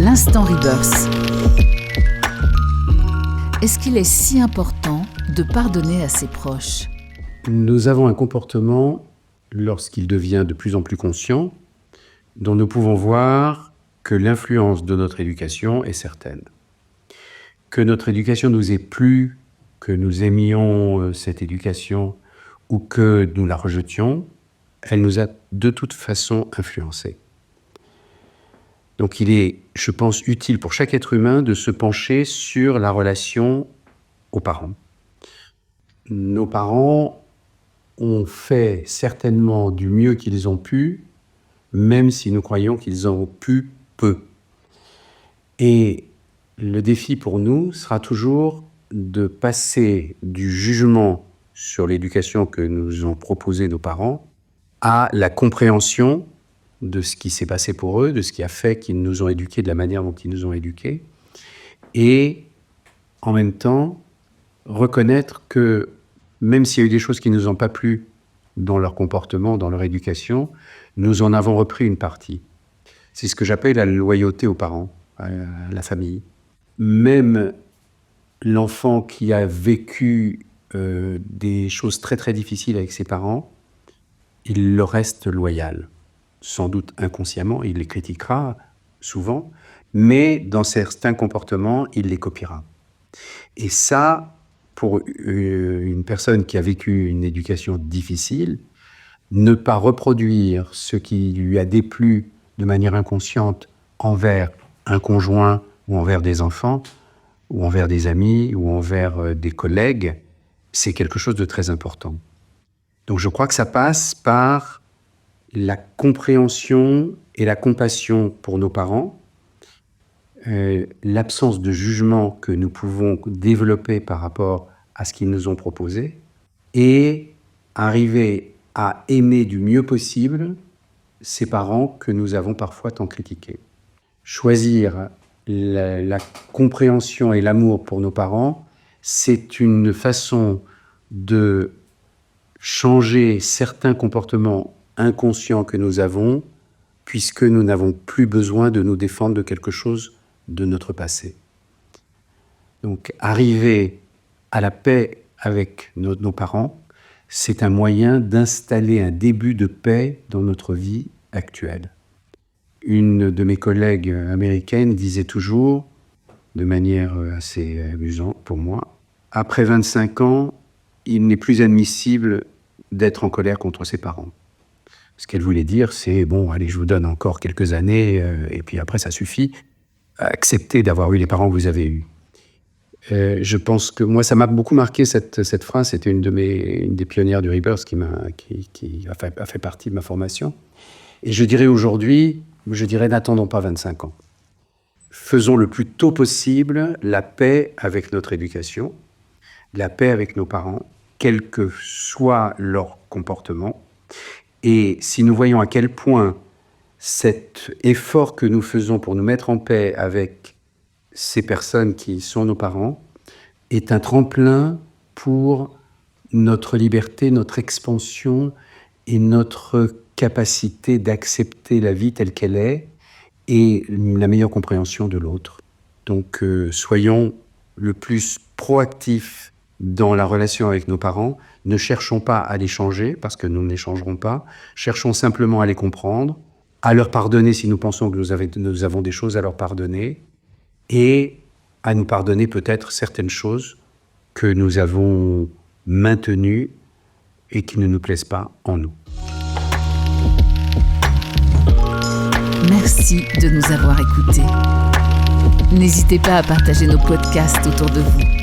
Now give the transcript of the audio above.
l'instant Rebirth. Est-ce qu'il est si important de pardonner à ses proches ? Nous avons un comportement, lorsqu'il devient de plus en plus conscient, dont nous pouvons voir que l'influence de notre éducation est certaine. Que notre éducation nous ait plu, que nous aimions cette éducation ou que nous la rejetions, elle nous a de toute façon influencés. Donc il est, je pense, utile pour chaque être humain de se pencher sur la relation aux parents. Nos parents ont fait certainement du mieux qu'ils ont pu, même si nous croyons qu'ils ont pu peu. Et le défi pour nous sera toujours de passer du jugement sur l'éducation que nous ont proposée nos parents à la compréhension de ce qui s'est passé pour eux, de ce qui a fait qu'ils nous ont éduqués de la manière dont ils nous ont éduqués, et en même temps reconnaître que même s'il y a eu des choses qui ne nous ont pas plu dans leur comportement, dans leur éducation, nous en avons repris une partie. C'est ce que j'appelle la loyauté aux parents, à la famille. Même l'enfant qui a vécu des choses très très difficiles avec ses parents, il leur reste loyal. Sans doute inconsciemment, il les critiquera souvent, mais dans certains comportements, il les copiera. Et ça, pour une personne qui a vécu une éducation difficile, ne pas reproduire ce qui lui a déplu de manière inconsciente envers un conjoint ou envers des enfants, ou envers des amis, ou envers des collègues, c'est quelque chose de très important. Donc je crois que ça passe par la compréhension et la compassion pour nos parents, l'absence de jugement que nous pouvons développer par rapport à ce qu'ils nous ont proposé, et arriver à aimer du mieux possible ces parents que nous avons parfois tant critiqués. Choisir la compréhension et l'amour pour nos parents, c'est une façon de changer certains comportements inconscients que nous avons, puisque nous n'avons plus besoin de nous défendre de quelque chose de notre passé. Donc, arriver à la paix avec nos parents, c'est un moyen d'installer un début de paix dans notre vie actuelle. Une de mes collègues américaines disait toujours, de manière assez amusante pour moi, « Après 25 ans, il n'est plus admissible d'être en colère contre ses parents. » Ce qu'elle voulait dire, c'est « Bon, allez, je vous donne encore quelques années, et puis après, ça suffit. Acceptez d'avoir eu les parents que vous avez eus. » Je pense que moi, ça m'a beaucoup marqué cette phrase. C'était une des pionnières du Rebirth qui a fait partie de ma formation. Et je dirais aujourd'hui, n'attendons pas 25 ans. Faisons le plus tôt possible la paix avec notre éducation, la paix avec nos parents, quel que soit leur comportement. Et si nous voyons à quel point cet effort que nous faisons pour nous mettre en paix avec ces personnes qui sont nos parents est un tremplin pour notre liberté, notre expansion et notre capacité d'accepter la vie telle qu'elle est et la meilleure compréhension de l'autre. Donc soyons le plus proactifs dans la relation avec nos parents. Ne cherchons pas à les changer parce que nous ne les changerons pas. Cherchons simplement à les comprendre, à leur pardonner si nous pensons que nous avons des choses à leur pardonner et à nous pardonner peut-être certaines choses que nous avons maintenues et qui ne nous plaisent pas en nous. Merci de nous avoir écoutés. N'hésitez pas à partager nos podcasts autour de vous.